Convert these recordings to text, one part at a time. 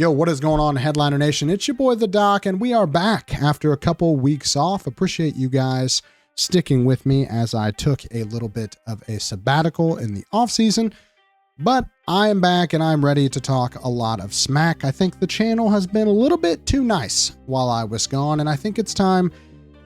Yo, what is going on, Headliner Nation? It's your boy, The Doc, and we are back after a couple weeks off. Appreciate you guys sticking with me as I took a little bit of a sabbatical in the off season, but I am back and I'm ready to talk a lot of smack. I think the channel has been a little bit too nice while I was gone, and I think it's time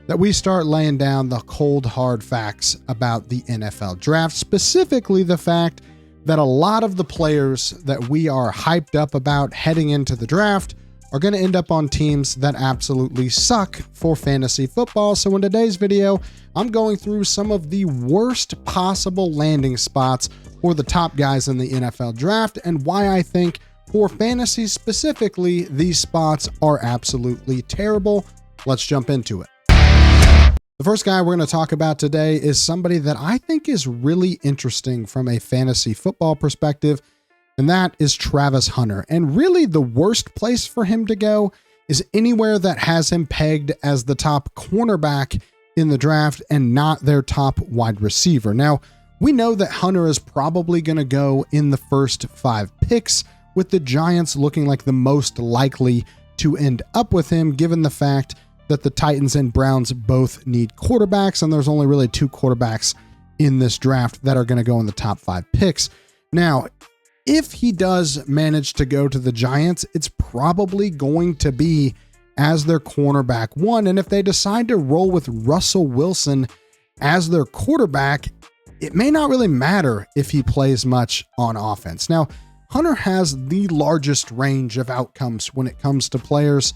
that we start laying down the cold, hard facts about the NFL draft, specifically the fact that a lot of the players that we are hyped up about heading into the draft are going to end up on teams that absolutely suck for fantasy football. So in today's video, I'm going through some of the worst possible landing spots for the top guys in the NFL draft and why I think for fantasy specifically, these spots are absolutely terrible. Let's jump into it. The first guy we're going to talk about today is somebody that I think is really interesting from a fantasy football perspective, and that is Travis Hunter. And really the worst place for him to go is anywhere that has him pegged as the top cornerback in the draft and not their top wide receiver. Now, we know that Hunter is probably going to go in the first 5 picks, with the Giants looking like the most likely to end up with him, given the fact that the Titans and Browns both need quarterbacks, and there's only really 2 quarterbacks in this draft that are going to go in the top 5 picks. Now, if he does manage to go to the Giants, it's probably going to be as their cornerback 1, and if they decide to roll with Russell Wilson as their quarterback, it may not really matter if he plays much on offense. Now, Hunter has the largest range of outcomes when it comes to players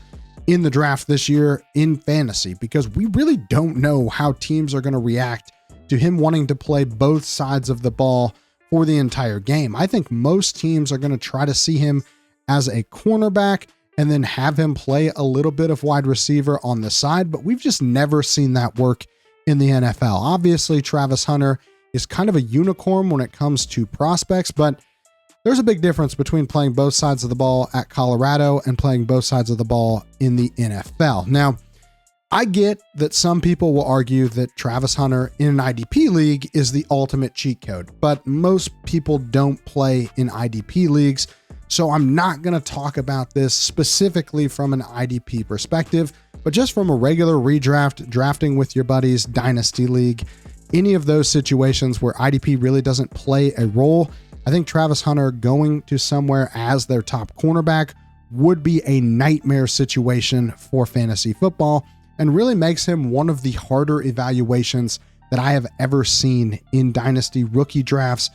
in the draft this year in fantasy, because we really don't know how teams are going to react to him wanting to play both sides of the ball for the entire game. I think most teams are going to try to see him as a cornerback and then have him play a little bit of wide receiver on the side, but we've just never seen that work in the NFL. Obviously, Travis Hunter is kind of a unicorn when it comes to prospects, but there's a big difference between playing both sides of the ball at Colorado and playing both sides of the ball in the NFL. Now, I get that some people will argue that Travis Hunter in an IDP league is the ultimate cheat code, but most people don't play in IDP leagues, so I'm not going to talk about this specifically from an IDP perspective, but just from a regular redraft, drafting with your buddies, dynasty league, any of those situations where IDP really doesn't play a role. I think Travis Hunter going to somewhere as their top cornerback would be a nightmare situation for fantasy football and really makes him one of the harder evaluations that I have ever seen in dynasty rookie drafts,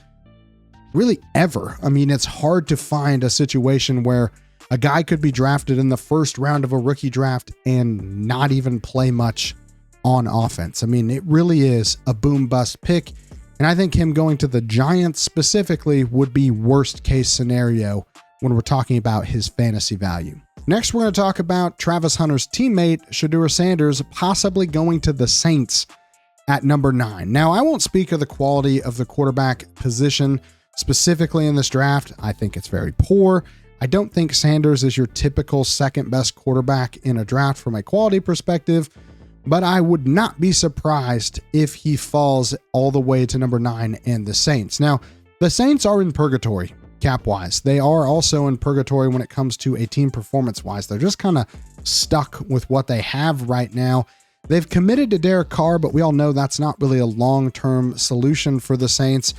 really ever. I mean, it's hard to find a situation where a guy could be drafted in the first round of a rookie draft and not even play much on offense. I mean, it really is a boom bust pick. And I think him going to the Giants specifically would be worst case scenario when we're talking about his fantasy value. Next, we're going to talk about Travis Hunter's teammate, Shedeur Sanders, possibly going to the Saints at number 9. Now, I won't speak of the quality of the quarterback position specifically in this draft. I think it's very poor. I don't think Sanders is your typical second best quarterback in a draft from a quality perspective, but I would not be surprised if he falls all the way to number 9 and the Saints. Now, the Saints are in purgatory cap-wise. They are also in purgatory when it comes to a team performance-wise. They're just kind of stuck with what they have right now. They've committed to Derek Carr, but we all know that's not really a long-term solution for the Saints.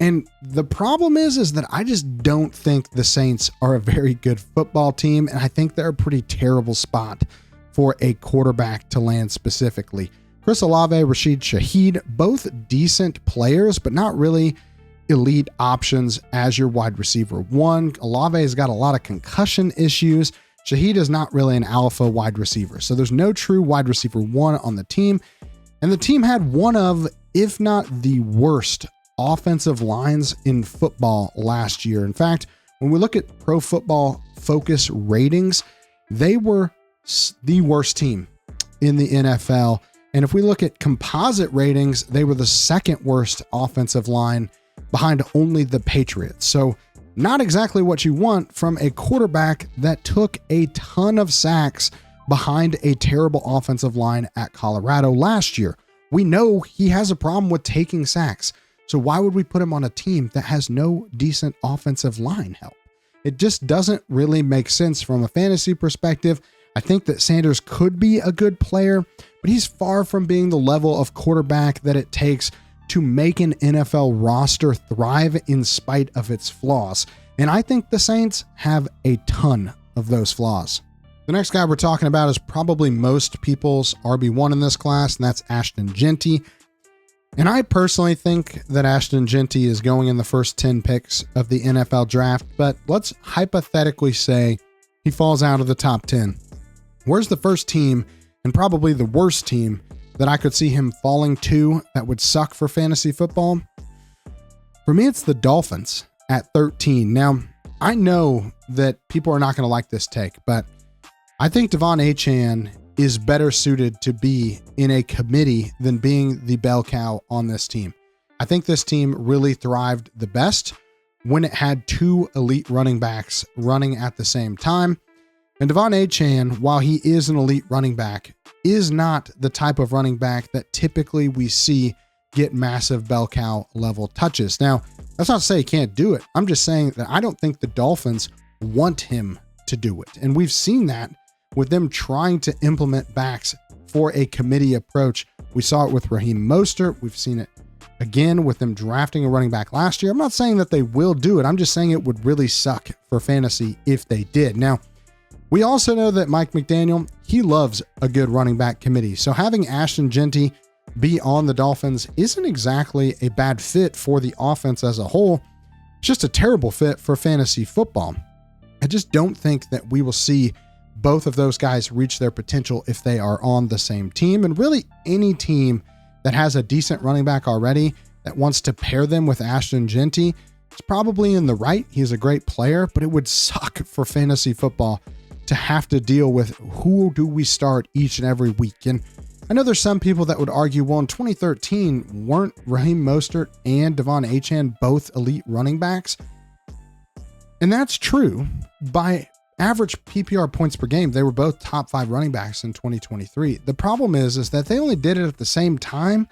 And the problem is that I just don't think the Saints are a very good football team, and I think they're a pretty terrible spot for a quarterback to land specifically. Chris Olave, Rashid Shaheed, both decent players, but not really elite options as your wide receiver 1. Olave has got a lot of concussion issues. Shaheed is not really an alpha wide receiver. So there's no true wide receiver 1 on the team. And the team had one of, if not the worst, offensive lines in football last year. In fact, when we look at Pro Football Focus ratings, they were the worst team in the NFL. And if we look at composite ratings, they were the second worst offensive line behind only the Patriots. So not exactly what you want from a quarterback that took a ton of sacks behind a terrible offensive line at Colorado last year. We know he has a problem with taking sacks. So why would we put him on a team that has no decent offensive line help? It just doesn't really make sense from a fantasy perspective. I think that Sanders could be a good player, but he's far from being the level of quarterback that it takes to make an NFL roster thrive in spite of its flaws. And I think the Saints have a ton of those flaws. The next guy we're talking about is probably most people's RB1 in this class, and that's Ashton Jeanty. And I personally think that Ashton Jeanty is going in the first 10 picks of the NFL draft, but let's hypothetically say he falls out of the top 10. Where's the first team, and probably the worst team, that I could see him falling to that would suck for fantasy football? For me, it's the Dolphins at 13. Now, I know that people are not going to like this take, but I think Devon Achane is better suited to be in a committee than being the bell cow on this team. I think this team really thrived the best when it had two elite running backs running at the same time. And Devon Achane, while he is an elite running back, is not the type of running back that typically we see get massive bell cow level touches. Now, that's not to say he can't do it. I'm just saying that I don't think the Dolphins want him to do it. And we've seen that with them trying to implement backs for a committee approach. We saw it with Raheem Mostert. We've seen it again with them drafting a running back last year. I'm not saying that they will do it. I'm just saying it would really suck for fantasy if they did. Now, we also know that Mike McDaniel, he loves a good running back committee. So having Ashton Jeanty be on the Dolphins isn't exactly a bad fit for the offense as a whole. It's just a terrible fit for fantasy football. I just don't think that we will see both of those guys reach their potential if they are on the same team. And really any team that has a decent running back already that wants to pair them with Ashton Jeanty is probably in the right. He's a great player, but it would suck for fantasy football to have to deal with who do we start each and every week. And I know there's some people that would argue, well, in 2013, weren't Raheem Mostert and Devon Achane both elite running backs? And that's true. By average PPR points per game, they were both top 5 running backs in 2023. The problem is that they only did it at the same time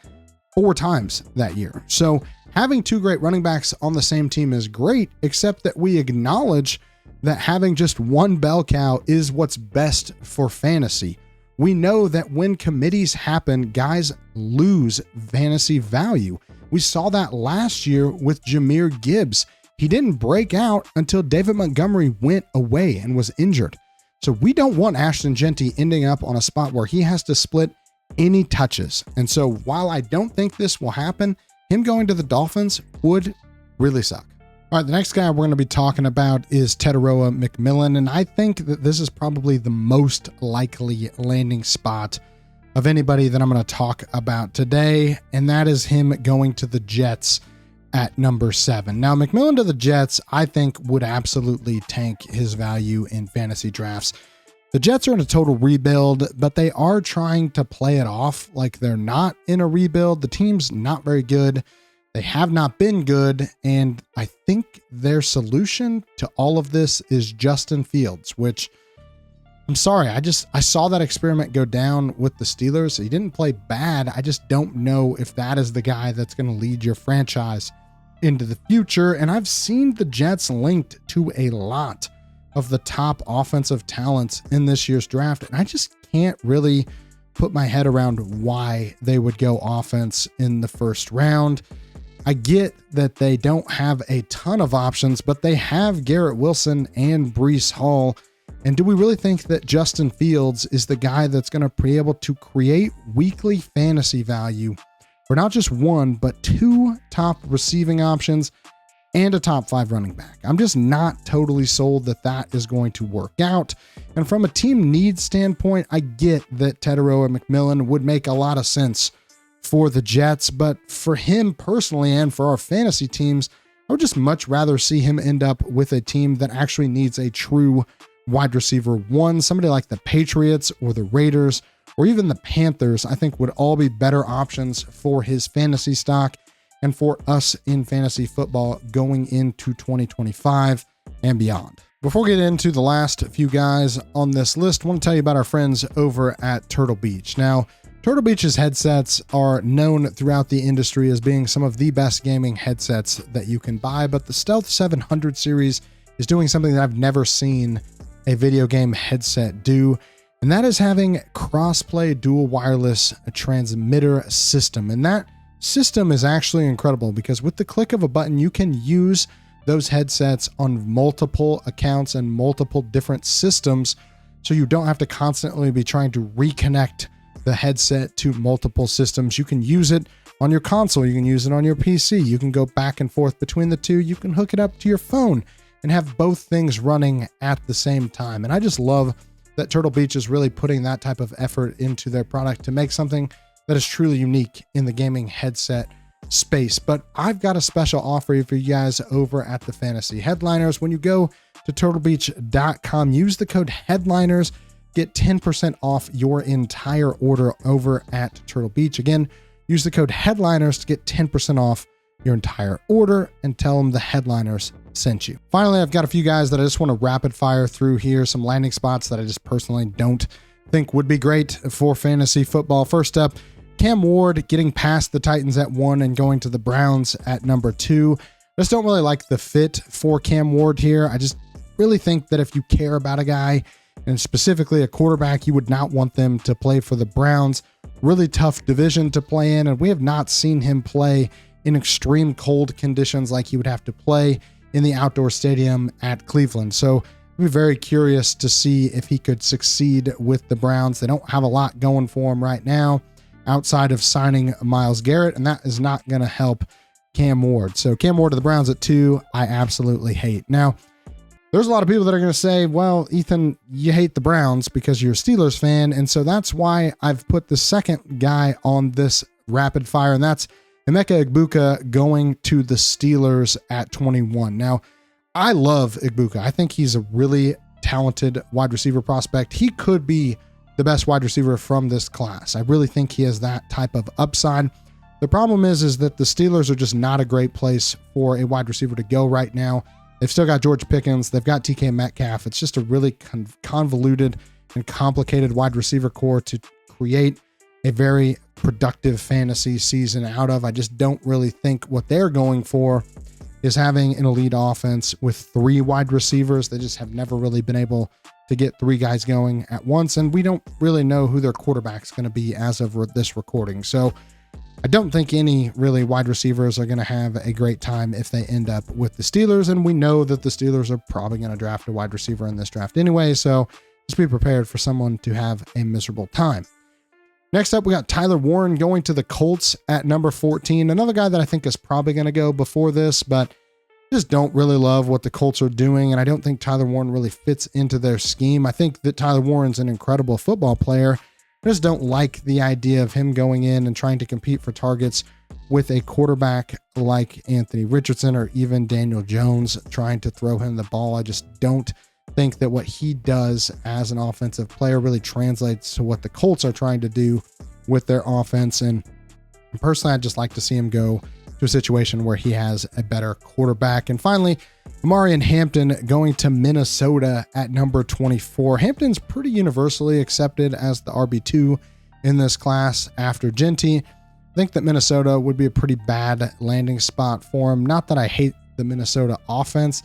4 times that year. So having 2 great running backs on the same team is great, except that we acknowledge that having just one bell cow is what's best for fantasy. We know that when committees happen, guys lose fantasy value. We saw that last year with Jahmyr Gibbs. He didn't break out until David Montgomery went away and was injured. So we don't want Ashton Jeanty ending up on a spot where he has to split any touches. And so while I don't think this will happen, him going to the Dolphins would really suck. All right, the next guy we're going to be talking about is Shedeur McMillan, and I think that this is probably the most likely landing spot of anybody that I'm going to talk about today, and that is him going to the Jets at number 7. Now, McMillan to the Jets, I think, would absolutely tank his value in fantasy drafts. The Jets are in a total rebuild, but they are trying to play it off like they're not in a rebuild. The team's not very good. They have not been good, and I think their solution to all of this is Justin Fields, which I'm sorry, I saw that experiment go down with the Steelers. He didn't play bad. I just don't know if that is the guy that's going to lead your franchise into the future. And I've seen the Jets linked to a lot of the top offensive talents in this year's draft, and I just can't really put my head around why they would go offense in the first round. I get that they don't have a ton of options, but they have Garrett Wilson and Breece Hall. And do we really think that Justin Fields is the guy that's going to be able to create weekly fantasy value for not just one, but 2 top receiving options and a top 5 running back? I'm just not totally sold that that is going to work out. And from a team needs standpoint, I get that Shedeur McMillan would make a lot of sense for the Jets, but for him personally and for our fantasy teams, I would just much rather see him end up with a team that actually needs a true wide receiver 1. Somebody like the Patriots or the Raiders or even the Panthers, I think would all be better options for his fantasy stock and for us in fantasy football going into 2025 and beyond. Before we get into the last few guys on this list, I want to tell you about our friends over at Turtle Beach. Now, Turtle Beach's headsets are known throughout the industry as being some of the best gaming headsets that you can buy, but the Stealth 700 series is doing something that I've never seen a video game headset do, and that is having cross-play dual wireless transmitter system. And that system is actually incredible because with the click of a button, you can use those headsets on multiple accounts and multiple different systems, so you don't have to constantly be trying to reconnect the headset to multiple systems. You can use it on your console, you can use it on your PC, you can go back and forth between the two, you can hook it up to your phone and have both things running at the same time. And I just love that Turtle Beach is really putting that type of effort into their product to make something that is truly unique in the gaming headset space. But I've got a special offer for you guys over at the Fantasy Headliners. When you go to turtlebeach.com, use the code Headliners, get 10% off your entire order over at Turtle Beach. Again, use the code Headliners to get 10% off your entire order and tell them the Headliners sent you. Finally, I've got a few guys that I just want to rapid fire through here, some landing spots that I just personally don't think would be great for fantasy football. First up, Cam Ward getting past the Titans at 1 and going to the Browns at number 2. I just don't really like the fit for Cam Ward here. I just really think that if you care about a guy, and specifically a quarterback, you would not want them to play for the Browns. Really tough division to play in, and we have not seen him play in extreme cold conditions like he would have to play in the outdoor stadium at Cleveland. So I'd be very curious to see if he could succeed with the Browns. They don't have a lot going for him right now outside of signing Myles Garrett, and that is not going to help Cam Ward. So Cam Ward to the Browns at 2, I absolutely hate. Now, there's a lot of people that are going to say, well, Ethan, you hate the Browns because you're a Steelers fan. And so that's why I've put the second guy on this rapid fire, and that's Emeka Egbuka going to the Steelers at 21. Now, I love Egbuka. I think he's a really talented wide receiver prospect. He could be the best wide receiver from this class. I really think he has that type of upside. The problem is that the Steelers are just not a great place for a wide receiver to go right now. They've still got George Pickens. They've got TK Metcalf. It's just a really convoluted and complicated wide receiver core to create a very productive fantasy season out of. I just don't really think what they're going for is having an elite offense with 3 wide receivers. They just have never really been able to get 3 guys going at once, and we don't really know who their quarterback's going to be as of this recording. So I don't think any really wide receivers are going to have a great time if they end up with the Steelers, and we know that the Steelers are probably going to draft a wide receiver in this draft anyway, so just be prepared for someone to have a miserable time. Next up, we got Tyler Warren going to the Colts at number 14. Another guy that I think is probably going to go before this, but just don't really love what the Colts are doing, and I don't think Tyler Warren really fits into their scheme. I think that Tyler Warren's an incredible football player. I just don't like the idea of him going in and trying to compete for targets with a quarterback like Anthony Richardson or even Daniel Jones trying to throw him the ball. I just don't think that what he does as an offensive player really translates to what the Colts are trying to do with their offense. And personally, I'd just like to see him go to a situation where he has a better quarterback. And finally, Amarian Hampton going to Minnesota at number 24. Hampton's pretty universally accepted as the RB2 in this class after Jeanty. I think that Minnesota would be a pretty bad landing spot for him. Not that I hate the Minnesota offense.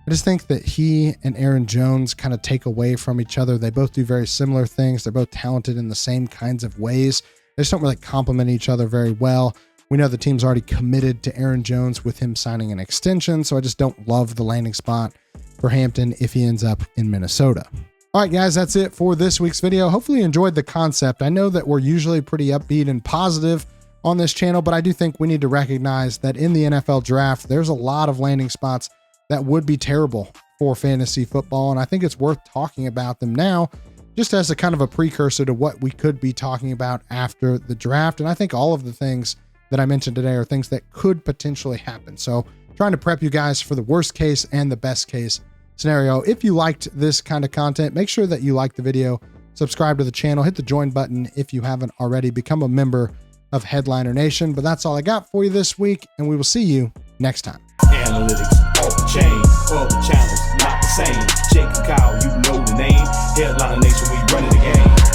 I just think that he and Aaron Jones kind of take away from each other. They both do very similar things. They're both talented in the same kinds of ways. They just don't really complement each other very well. We know the team's already committed to Aaron Jones with him signing an extension, so I just don't love the landing spot for Hampton if he ends up in Minnesota. All right, guys, that's it for this week's video. Hopefully you enjoyed the concept. I know that we're usually pretty upbeat and positive on this channel, but I do think we need to recognize that in the NFL draft, there's a lot of landing spots that would be terrible for fantasy football, and I think it's worth talking about them now just as a kind of a precursor to what we could be talking about after the draft. And I think all of the things that I mentioned today are things that could potentially happen. So trying to prep you guys for the worst case and the best case scenario. If you liked this kind of content, make sure that you like the video, subscribe to the channel, hit the join button if you haven't already, become a member of Headliner Nation. But that's all I got for you this week, and we will see you next time. Analytics off the chain, all the channels not the same. Jake and Kyle, you know the name. Headliner Nation.